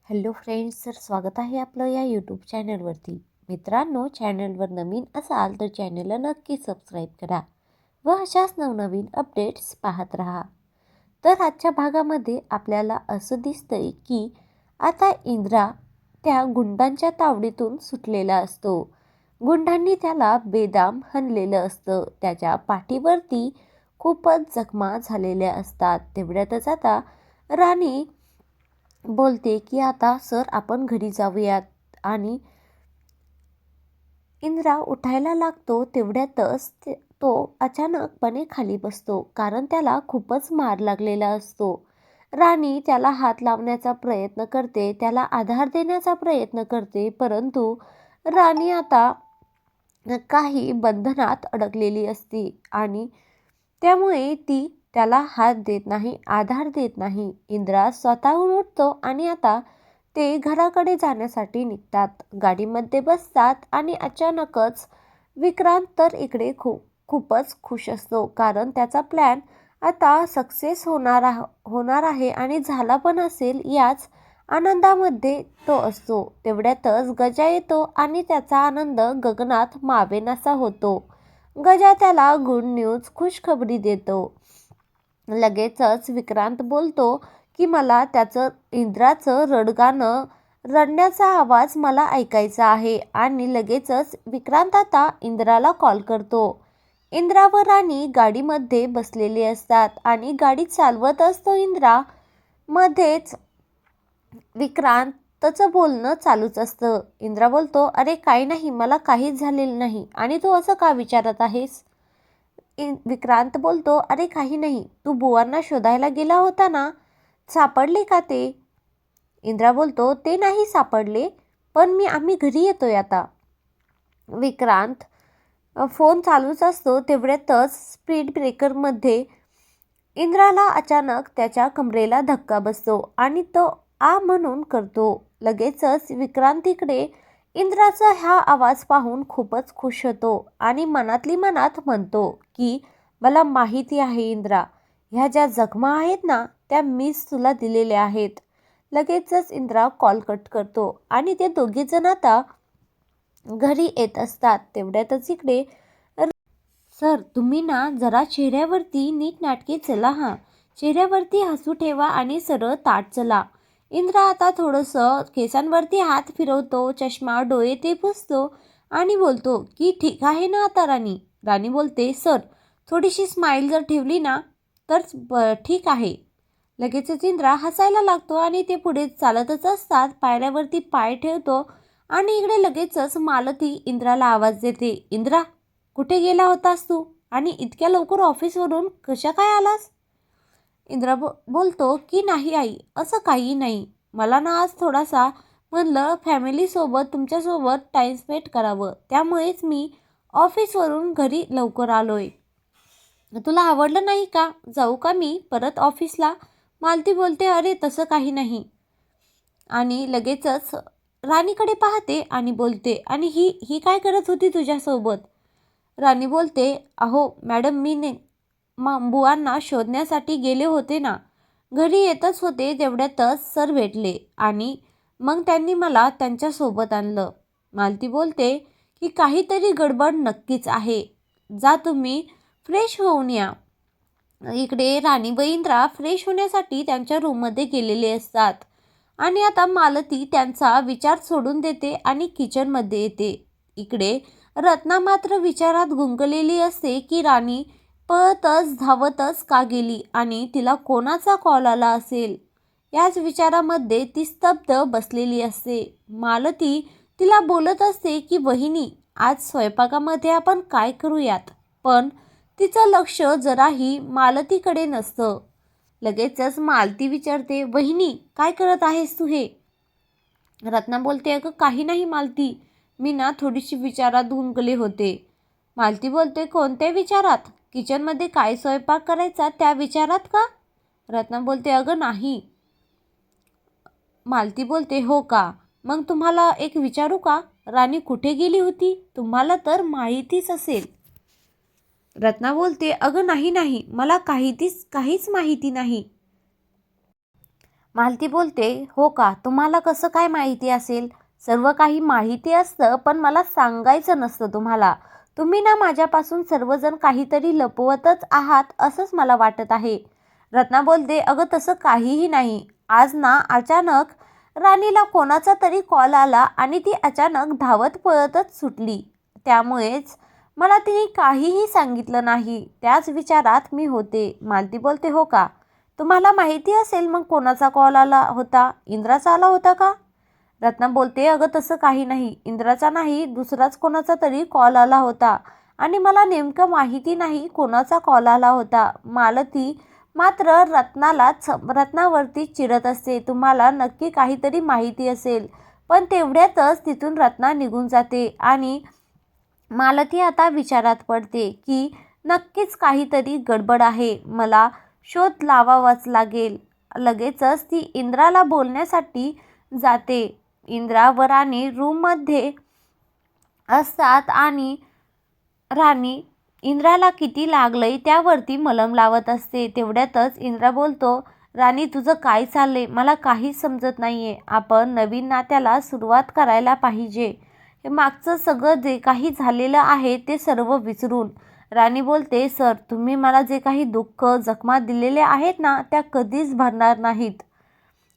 Hello friends, तर स्वागत आहे आपलं या यूट्यूब चॅनलवरती. मित्रांनो, चॅनलवर नवीन असाल तर चॅनलला नक्की सबस्क्राईब करा व अशाच नवनवीन अपडेट्स पाहत राहा. तर आजच्या भागामध्ये आपल्याला असं दिसतंय की आता इंद्रा त्या गुंडांच्या तावडीतून सुटलेला असतो. गुंडांनी त्याला बेदम हाणलेलं असतं. त्याच्या पाठीवरती खूपच जखमा झालेल्या असतात. तेवढ्यातच आता राणी बोलते की आता सर आपण घरी जाऊयात आणि इंद्रा उठायला लागतो. तेवढ्यातच तो अचानकपणे खाली बसतो कारण त्याला खूपच मार लागलेला असतो. राणी त्याला हात लावण्याचा प्रयत्न करते, त्याला आधार देण्याचा प्रयत्न करते, परंतु राणी आता काही बंधनात अडकलेली असती आणि त्यामुळे ती त्याला हात देत नाही, आधार देत नाही. इंद्रा स्वतःहून उठतो आणि आता ते घराकडे जाण्यासाठी निघतात. गाडीमध्ये बसतात आणि अचानकच विक्रांत तर इकडे खूपच खुश असतो कारण त्याचा प्लॅन आता सक्सेस होणार आहे आणि झाला पण असेल याच आनंदामध्ये तो असतो. तेवढ्यातच गजा येतो आणि त्याचा आनंद गगनात मावेनासा होतो. गजा त्याला गुड न्यूज खुशखबरी देतो. लगेचच विक्रांत बोलतो की मला त्याचं इंद्राचं रडण्याचा आवाज मला ऐकायचा आहे आणि लगेचच विक्रांत आता इंद्राला कॉल करतो. इंद्रा व राणी गाडीमध्ये बसलेले असतात आणि गाडी चालवत असतो इंद्रा. मध्येच विक्रांतचं बोलणं चालूच असतं. इंद्रा बोलतो, अरे काही नाही, मला काहीच झालेलं नाही आणि तू असं का विचारत आहेस? विक्रांत बोलतो, अरे काही नाही, तू बुवांना शोधायला गेला होता ना, सापडले का ते? इंद्रा बोलतो, ते नाही सापडले, पण आम्ही घरी येतोय आता. विक्रांत फोन चालूच असतो. तेवढ्यातच स्पीड ब्रेकरमध्ये इंद्राला अचानक त्याच्या कमरेला धक्का बसतो आणि तो आ म्हणून करतो. लगेचच विक्रांतीकडे इंद्राचा हा आवाज पाहून खूपच खुश होतो आणि मनातली मनात म्हणतो की मला माहिती आहे इंद्रा, ह्या ज्या जखमा आहेत ना त्या मीच तुला दिलेल्या आहेत. लगेचच इंद्रा कॉल कट करतो आणि ते दोघेजण आता घरी येत असतात. तेवढ्यातच इकडे सर तुम्ही ना जरा चेहऱ्यावरती नीटनाटके चला, चेहऱ्यावरती हसू ठेवा आणि सरळ ताट चला. इंद्रा आता थोडंसं केसांवरती हात फिरवतो, चष्मा डोळे ते पुसतो आणि बोलतो की ठीक आहे ना आता राणी. राणी बोलते, सर थोडीशी स्माईल जर ठेवली ना तर ठीक आहे. लगेचच इंद्रा हसायला लागतो आणि ते पुढे चालतच असतात. पायऱ्यावरती पाय ठेवतो आणि इकडे लगेचच मालती इंद्राला आवाज देते, इंद्रा कुठे गेला होतास तू आणि इतक्या लवकर ऑफिसवरून कशा काय आलास? इंद्रा बोलतो की नाही आई, असं काही नाही, मला ना आज थोडासा म्हणलं फॅमिलीसोबत तुमच्यासोबत टाईम स्पेंड करावं, त्यामुळेच मी ऑफिसवरून घरी लवकर आलोय. तुला आवडलं नाही का? जाऊ का मी परत ऑफिसला? मालती बोलते, अरे तसं काही नाही. आणि लगेचच राणीकडे पाहते आणि बोलते, आणि ही ही काय करत होती तुझ्यासोबत? राणी बोलते, अहो मॅडम मी बुवांना शोधण्यासाठी गेले होते ना, घरी येतच होते तेवढ्यातच सर भेटले आणि मग त्यांनी मला त्यांच्यासोबत आणलं. मालती बोलते की काहीतरी गडबड नक्कीच आहे, जा तुम्ही फ्रेश होऊन या. इकडे राणी व इंद्रा फ्रेश होण्यासाठी त्यांच्या रूममध्ये गेलेले असतात आणि आता मालती त्यांचा विचार सोडून देते आणि किचनमध्ये येते. इकडे रत्ना मात्र विचारात गुंगलेली असते की राणी पळतच धावतच का गेली आणि तिला कोणाचा कॉल आला असेल. याच विचारामध्ये ती स्तब्ध बसलेली असते. मालती तिला बोलत असते की वहिनी आज स्वयंपाकामध्ये आपण काय करूयात, पण तिचं लक्ष जराही मालतीकडे नसतं. लगेचच मालती विचारते, वहिनी काय करत आहेस तू हे? रत्ना बोलते, अगं काही नाही मालती, मी ना थोडीशी विचारात गुंगले होते. मालती बोलते, कोणत्या विचारात? किचनमध्ये काय स्वयंपाक करायचा त्या विचारात का? रत्ना बोलते, अगं नाही. मालती बोलते, हो का? मग तुम्हाला एक विचारू का? राणी कुठे गेली होती? तुम्हाला तर माहितीच असेल. रत्ना बोलते, अगं नाही, मला काहीच माहिती नाही. मालती बोलते, हो का, तुम्हाला कसं काय माहिती असेल? सर्व काही माहिती असतं, पण मला सांगायचं नसतं तुम्हाला. तुम्ही ना माझ्यापासून सर्वजण काहीतरी लपवतच आहात असंच मला वाटत आहे. रत्ना बोलते, अगं तसं काहीही नाही. आज ना अचानक राणीला कोणाचा तरी कॉल आला आणि ती अचानक धावत पळतच सुटली. त्यामुळेच मला तिने काहीही सांगितलं नाही. त्याच विचारात मी होते. मालती बोलते, हो का, तुम्हाला माहिती असेल मग कोणाचा कॉल आला होता? इंद्राचा आला होता का? रत्ना बोलते, अगं तसं काही नाही. इंद्राचा नाही, दुसराच कोणाचा तरी कॉल आला होता आणि मला नेमकं माहिती नाही कोणाचा कॉल आला होता. मालती मात्र रत्नावरती चिडत असते. तुम्हाला नक्की काहीतरी माहिती असेल. पण तेवढ्यातच तिथून रत्ना निघून जाते आणि मालती आता विचारात पडते की नक्कीच काहीतरी गडबड आहे. मला शोध लावावाच लागेल. लगेचच ती इंद्राला बोलण्यासाठी जाते. इंद्रा व राणी रूममध्ये असतात आणि राणी इंद्राला किती लागलंय त्यावरती मलम लावत असते. तेवढ्यातच इंद्रा बोलतो, राणी तुझं काय चाललंय? मला काहीच समजत नाहीये. आपण नवीन नात्याला सुरुवात करायला पाहिजे. हे मागचं सगळं जे काही झालेलं आहे ते सर्व विसरून. राणी बोलते, सर तुम्ही मला जे काही दुःख जखमा दिलेले आहेत ना त्या कधीच भरणार नाहीत.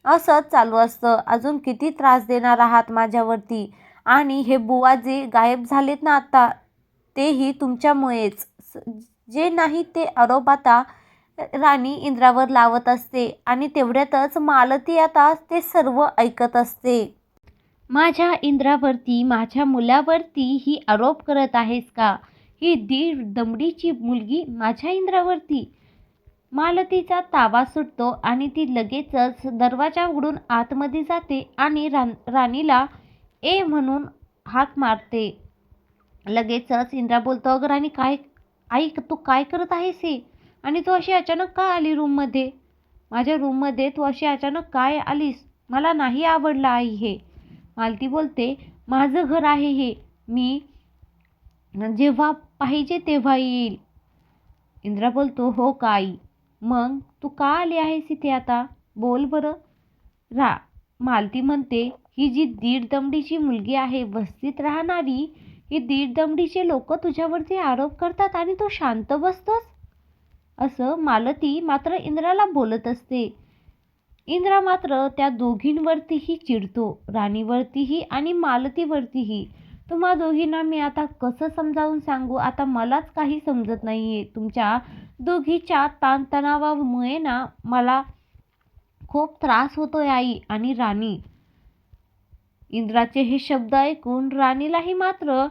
असंच चालू असतं. अजून किती त्रास देणार आहात माझ्यावरती? आणि हे बुवा जे गायब झालेत ना आता तेही तुमच्यामुळेच. जे नाही ते आरोप आता राणी इंद्रावर लावत असते आणि तेवढ्यातच मालती आता ते सर्व ऐकत असते. माझ्या इंद्रावरती, माझ्या मुलावरती ही आरोप करत आहेस का? ही दीड दमडीची मुलगी माझ्या इंद्रावरती? मालतीचा ताबा सुटतो आणि ती लगेचच दरवाजा उघडून आतमध्ये जाते आणि राणीला ए म्हणून हाक मारते. लगेचच इंद्रा बोलतो, अगं राणी काय, ऐक तू काय करत आहेस हे? आणि तू अशी अचानक का आली रूममध्ये? माझ्या रूममध्ये तू अशी अचानक काय आलीस? मला नाही आवडलं आई हे. मालती बोलते, माझं घर आहे हे. मी जेव्हा पाहिजे तेव्हा येईल. इंद्रा बोलतो, हो का आई? मग तू का आली आहेस इथे आता? बोल बरं. मालती म्हणते, ही जी दीड दमडीची मुलगी आहे वस्तीत राहणारी, ही दीड दमडीचे लोक तुझ्यावरती आरोप करतात आणि तू शांत बसतोस? असं मालती मात्र इंद्राला बोलत असते. इंद्रा मात्र त्या दोघींवरतीही चिडतो, राणीवरतीही आणि मालतीवरतीही. तुम्हा दोघींना मी आता कसं समजावून सांगू? आता मलाच काही समजत नाहीये. तुमच्या दोघीच्या ताणतणावामुळे ना मला खूप त्रास होतोय आई आणि राणी. इंद्राचे हे शब्द ऐकून राणीलाही मात्र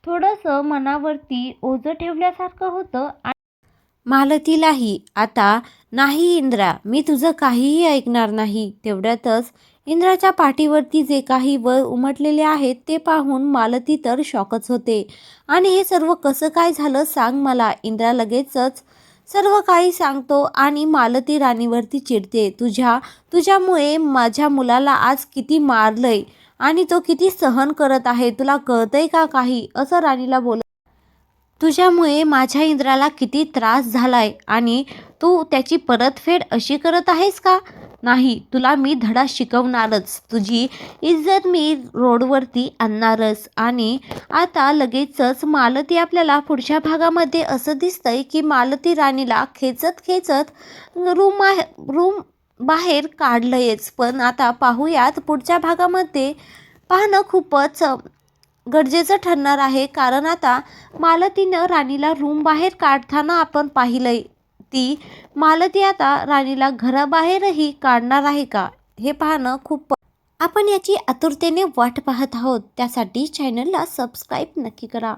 थोडंसं मनावरती ओझं ठेवल्यासारखं होतं. मालतीलाही आता, नाही इंद्रा, मी तुझं काहीही ऐकणार नाही. तेवढ्यातच इंद्राच्या पाठीवरती जे काही वर उमटलेले आहेत ते पाहून मालती तर शॉकच होते. आणि हे सर्व कसं काय झालं सांग मला. इंद्रा लगेचच सर्व काही सांगतो आणि मालती राणीवरती चिडते. तुझ्यामुळे माझ्या मुलाला आज किती मारलंय आणि तो किती सहन करत आहे, तुला कळतंय का काही? असं राणीला बोलत, तुझ्यामुळे माझ्या इंद्राला किती त्रास झालाय आणि तू त्याची परतफेड अशी करत आहेस का? नाही, तुला मी धडा शिकवणारच. तुझी इज्जत मी रोडवरती आणणारच. आणि आता लगेचच मालती आपल्याला पुढच्या भागामध्ये असं दिसतंय की मालती राणीला खेचत रूम बाहेर काढलंयच. पण आता पाहूयात पुढच्या भागामध्ये पाहणं खूपच गरजेचं ठरणार आहे. कारण आता मालतीनं राणीला रूम बाहेर काढताना आपण पाहिलंय. ती मालती आता राणीला घराबाहेरही काढणार आहे का, हे पाहणं खूप, आपण याची आतुरतेने वाट पाहत आहोत. त्यासाठी चॅनलला सबस्क्राईब नक्की करा.